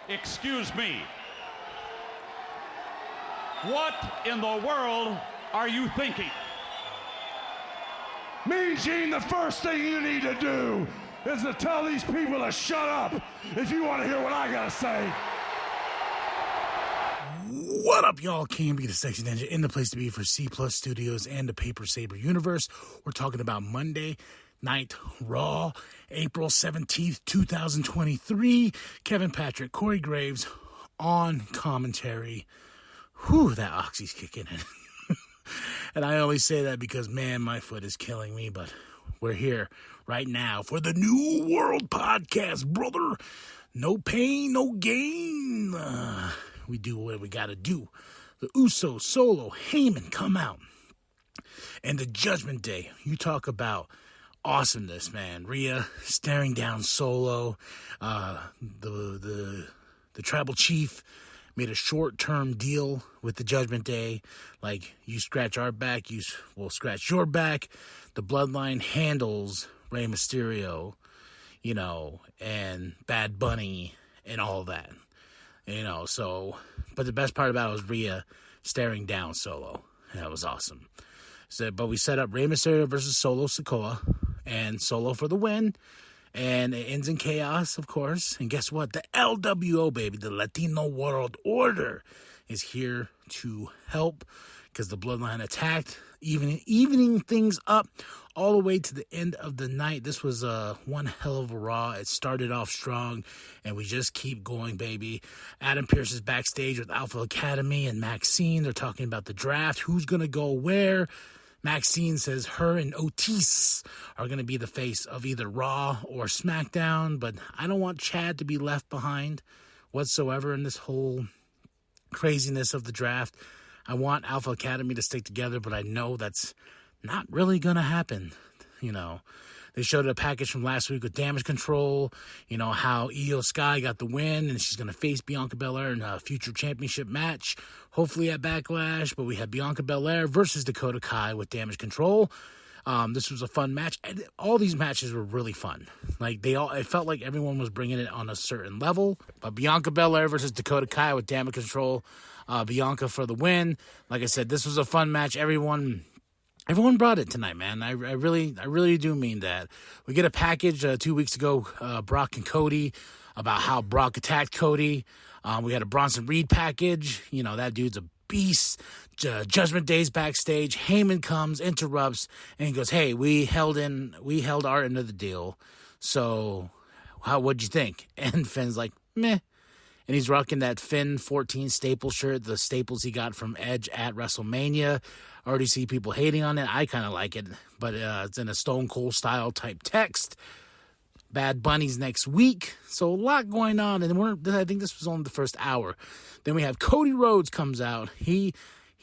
Excuse me. What in the world are you thinking? Mean Gene, the first thing you need to do is to tell these people to shut up if you want to hear what I gotta say. What up, y'all? KMB, the Sexy Ninja, in the place to be for C Plus Studios and the Paper Saber universe. We're talking about Monday Night Raw, April 17th, 2023. Kevin Patrick, Corey Graves on commentary. Whew, that oxy's kicking in. And I only say that because, man, my foot is killing me, but we're here right now for the New World Podcast, brother. No pain, no gain. We do what we gotta do. The Usos, Solo, Heyman come out. And the Judgment Day, you talk about awesomeness, man. Rhea staring down Solo. The tribal chief made a short-term deal with the Judgment Day. Like, you scratch our back, we'll scratch your back. The Bloodline handles Rey Mysterio, and Bad Bunny and all that. But the best part about it was Rhea staring down Solo. That was awesome. But we set up Rey Mysterio versus Solo Sikoa, and Solo for the win. And it ends in chaos, of course. And guess what? The LWO, baby, the Latino World Order, is here to help because the Bloodline attacked, evening things up all the way to the end of the night. This was one hell of a Raw. It started off strong, and we just keep going, baby. Adam Pearce is backstage with Alpha Academy and Maxine. They're talking about the draft, who's going to go where. Maxine says her and Otis are going to be the face of either Raw or SmackDown, but I don't want Chad to be left behind whatsoever in this whole craziness of the draft. I want Alpha Academy to stick together, but I know that's not really going to happen. They showed a package from last week with Damage Control, how Io Sky got the win, and she's going to face Bianca Belair in a future championship match, hopefully at Backlash. But we had Bianca Belair versus Dakota Kai with Damage Control. This was a fun match. And all these matches were really fun. It felt like everyone was bringing it on a certain level. But Bianca Belair versus Dakota Kai with Damage Control, Bianca for the win. Like I said, this was a fun match. Everyone brought it tonight, man. I really do mean that. We get a package 2 weeks ago, Brock and Cody, about how Brock attacked Cody. We had a Bronson Reed package. That dude's a beast. Judgment Day's backstage. Heyman comes, interrupts, and he goes, "Hey, we held our end of the deal. So, what'd you think?" And Finn's like, "Meh." And he's rocking that Finn 14 staple shirt, the staples he got from Edge at WrestleMania. I already see people hating on it. I kind of like it, but it's in a Stone Cold style type text. Bad Bunny's next week, so a lot going on. And I think this was only the first hour. Then we have Cody Rhodes comes out. He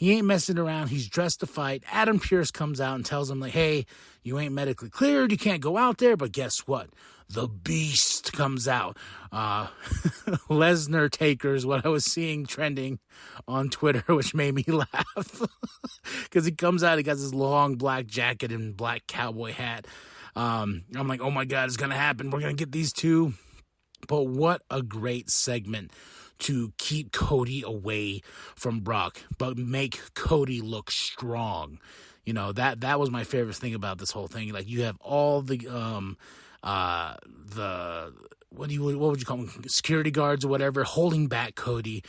ain't messing around. He's dressed to fight. Adam Pearce comes out and tells him, hey, you ain't medically cleared. You can't go out there. But guess what? The Beast comes out. Lesnar Taker is what I was seeing trending on Twitter, which made me laugh. Because he comes out, he got this long black jacket and black cowboy hat. I'm like, oh my God, it's going to happen. We're going to get these two. But what a great segment to keep Cody away from Brock, but make Cody look strong. That was my favorite thing about this whole thing. Like, you have all the what would you call them, security guards or whatever, holding back Cody.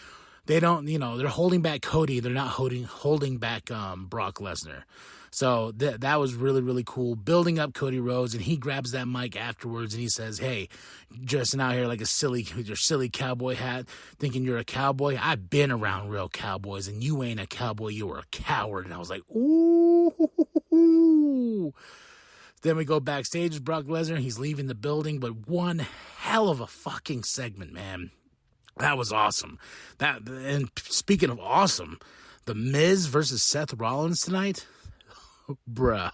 They don't, they're holding back Cody. They're not holding back Brock Lesnar. So that was really, really cool. Building up Cody Rhodes, and he grabs that mic afterwards and he says, "Hey, dressing out here like your silly cowboy hat, thinking you're a cowboy. I've been around real cowboys, and you ain't a cowboy. You were a coward." And I was like, ooh. Then we go backstage with Brock Lesnar. He's leaving the building, but one hell of a fucking segment, man. That was awesome. And speaking of awesome, The Miz versus Seth Rollins tonight. Bruh.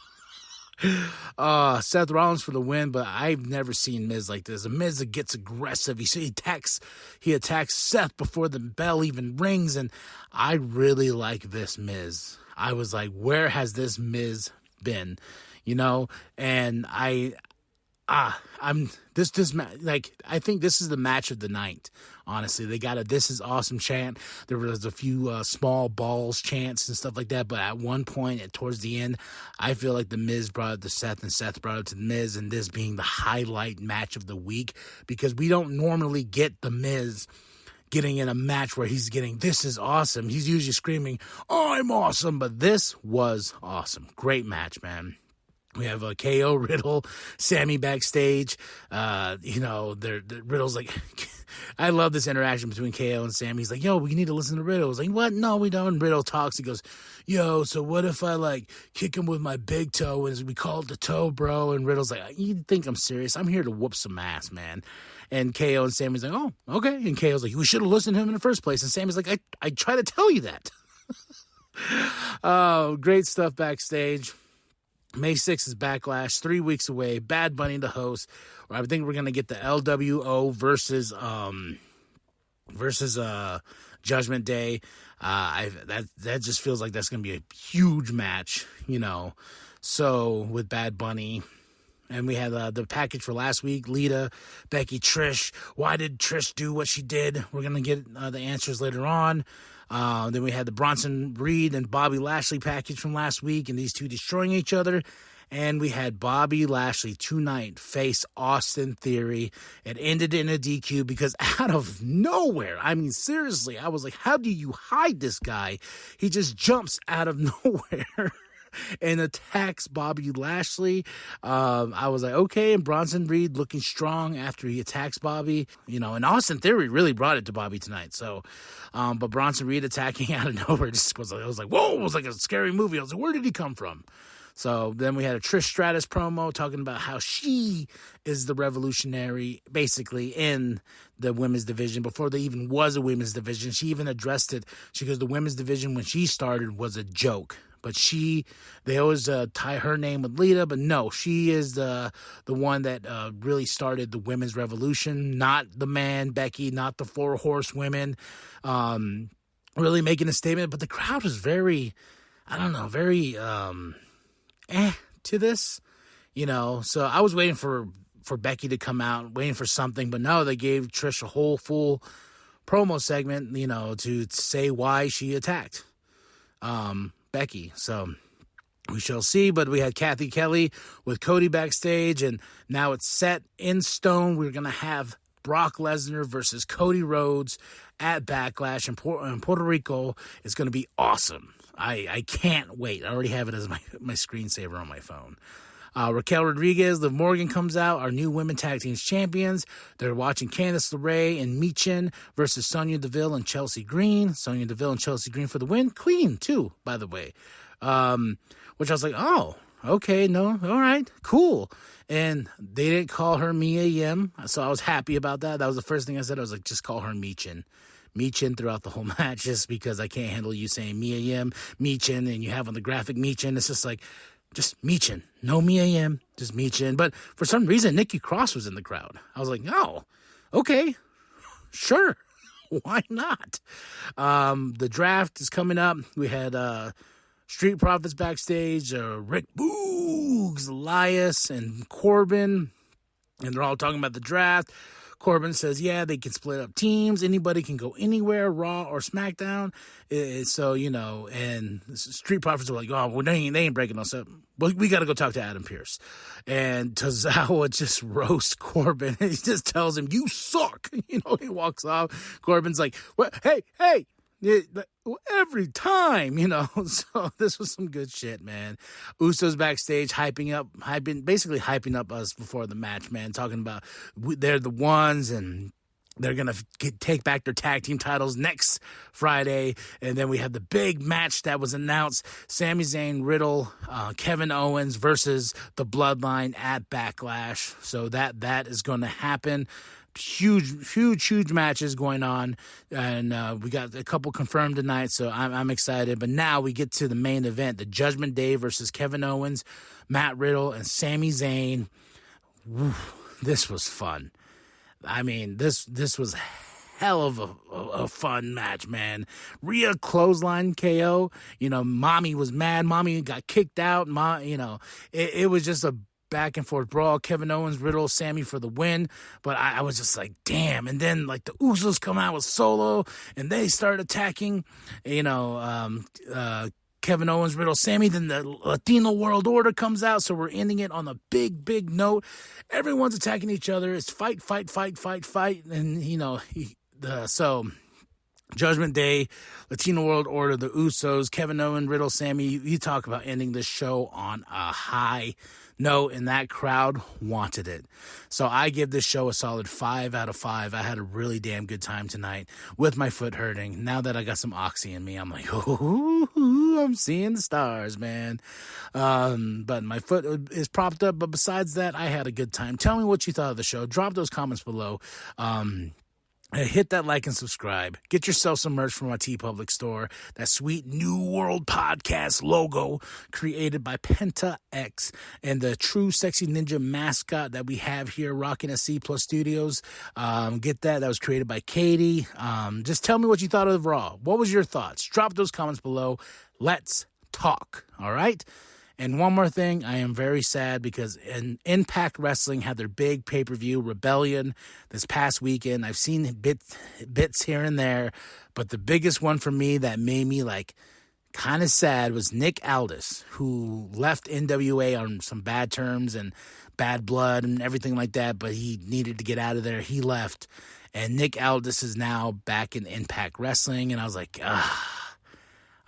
Seth Rollins for the win, but I've never seen Miz like this. The Miz gets aggressive. He attacks Seth before the bell even rings, and I really like this Miz. I was like, where has this Miz been? And I think this is the match of the night. Honestly, they got a "This is awesome" chant. There was a few small balls chants and stuff like that. But at one point, towards the end, I feel like the Miz brought it to Seth, and Seth brought it to the Miz, and this being the highlight match of the week, because we don't normally get the Miz getting in a match where he's getting "This is awesome." He's usually screaming, "I'm awesome," but this was awesome. Great match, man. We have KO, Riddle, Sammy backstage. Riddle's like, I love this interaction between KO and Sammy. He's like, yo, we need to listen to Riddle. He's like, what? No, we don't. And Riddle talks. He goes, yo, so what if I kick him with my big toe and we call it the toe, bro? And Riddle's like, you think I'm serious? I'm here to whoop some ass, man. And KO and Sammy's like, oh, okay. And KO's like, we should have listened to him in the first place. And Sammy's like, I try to tell you that. Oh, great stuff backstage. May 6th is Backlash, 3 weeks away. Bad Bunny to host. I think we're gonna get the LWO versus Judgment Day. That just feels like that's gonna be a huge match, So with Bad Bunny, and we had the package for last week: Lita, Becky, Trish. Why did Trish do what she did? We're gonna get the answers later on. Then we had the Bronson Reed and Bobby Lashley package from last week, and these two destroying each other. And we had Bobby Lashley tonight face Austin Theory. It ended in a DQ because out of nowhere, I mean, seriously, I was like, how do you hide this guy? He just jumps out of nowhere and attacks Bobby Lashley. I was like, okay, and Bronson Reed looking strong after he attacks Bobby, and Austin Theory really brought it to Bobby tonight. So, but Bronson Reed attacking out of nowhere just was I was like, whoa, it was like a scary movie. I was like, where did he come from? So then we had a Trish Stratus promo talking about how she is the revolutionary, basically, in the women's division. Before there even was a women's division, she even addressed it. She goes, the women's division when she started was a joke. But they always tie her name with Lita, but no, she is the one that really started the women's revolution, not the man, Becky, not the 4 horsewomen, really making a statement. But the crowd was very, very to this, So I was waiting for Becky to come out, waiting for something, but no, they gave Trish a whole full promo segment, to say why she attacked Becky. So we shall see. But we had Kathy Kelly with Cody backstage, and now it's set in stone. We're going to have Brock Lesnar versus Cody Rhodes at Backlash in Puerto Rico. It's going to be awesome. I can't wait. I already have it as my screensaver on my phone. Raquel Rodriguez, Liv Morgan comes out, our new women tag teams champions. They're watching Candice LeRae and Michin versus Sonya Deville and Chelsea Green. Sonya Deville and Chelsea Green for the win. Clean, too, by the way. Which I was like, oh, okay, no, all right, cool. And they didn't call her Mia Yim, so I was happy about that. That was the first thing I said. I was like, just call her Michin throughout the whole match, just because I can't handle you saying Mia Yim, Michin, and you have on the graphic Michin. It's just like, just Michin. No Mia Yim, just Michin. But for some reason, Nikki Cross was in the crowd. I was like, oh, okay, sure. Why not? The draft is coming up. We had Street Profits backstage, Rick Boogs, Elias, and Corbin, and they're all talking about the draft. Corbin says, yeah, they can split up teams. Anybody can go anywhere, Raw or SmackDown. So, and Street Profits were like, oh, well, they ain't breaking us up. Well, we got to go talk to Adam Pearce. And Tozawa just roasts Corbin. He just tells him, you suck. He walks off. Corbin's like, well, hey. Every time, so this was some good shit, man. Usos backstage basically hyping up us before the match, man, talking about they're the ones and they're going to take back their tag team titles next Friday. And then we have the big match that was announced, Sami Zayn, Riddle, Kevin Owens versus the Bloodline at Backlash. So that is going to happen. Huge matches going on, and we got a couple confirmed tonight, so I'm excited. But now we get to the main event, the Judgment Day versus Kevin Owens, Matt Riddle, and Sami Zayn. Woo, this was fun. I mean, this was hell of a fun match, man. Rhea clothesline KO. Mommy was mad. Mommy got kicked out. It was just a back and forth brawl. Kevin Owens, Riddle, Sammy for the win. But I was just like, damn. And then like the Usos come out with Solo and they start attacking, Kevin Owens, Riddle, Sammy. Then the Latino World Order comes out. So we're ending it on a big, big note. Everyone's attacking each other. It's fight. And, so Judgment Day, Latino World Order, the Usos, Kevin Owens, Riddle, Sammy. You talk about ending the show on a high note, and that crowd wanted it. So I give this show a solid 5 out of 5. I had a really damn good time tonight with my foot hurting. Now that I got some oxy in me, I'm like, ooh, I'm seeing the stars, man. But my foot is propped up. But besides that, I had a good time. Tell me what you thought of the show. Drop those comments below. Hit that like and subscribe. Get yourself some merch from our TeePublic store. That sweet New World Podcast logo created by Penta X and the true sexy ninja mascot that we have here rocking at C Plus Studios. Get that. That was created by Katie. Just tell me what you thought of Raw. What was your thoughts? Drop those comments below. Let's talk. All right? And one more thing, I am very sad because Impact Wrestling had their big pay-per-view, Rebellion, this past weekend. I've seen bits here and there, but the biggest one for me that made me kind of sad was Nick Aldis, who left NWA on some bad terms and bad blood and everything like that, but he needed to get out of there. He left, and Nick Aldis is now back in Impact Wrestling, and I was like,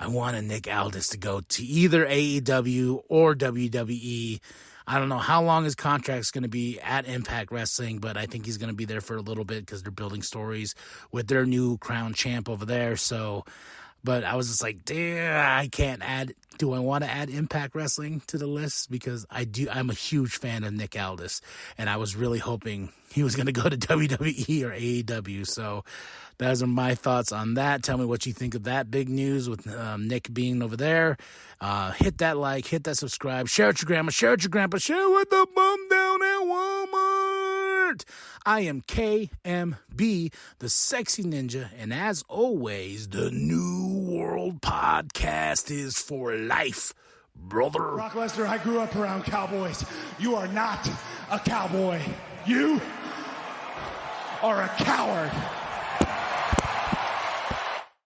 I wanted Nick Aldis to go to either AEW or WWE. I don't know how long his contract's going to be at Impact Wrestling, but I think he's going to be there for a little bit because they're building stories with their new crown champ over there. So, but I was just like, damn, I can't add. Do I want to add Impact Wrestling to the list? Because I'm a huge fan of Nick Aldis, and I was really hoping he was going to go to WWE or AEW. So those are my thoughts on that. Tell me what you think of that big news with Nick being over there. Hit that like, hit that subscribe, share it with your grandma, share it with your grandpa, share it with the bum down at Walmart. I am KMB, the Sexy Ninja, and as always, the New World Podcast is for life, brother. Brock Lesnar, I grew up around cowboys. You are not a cowboy. You are a coward.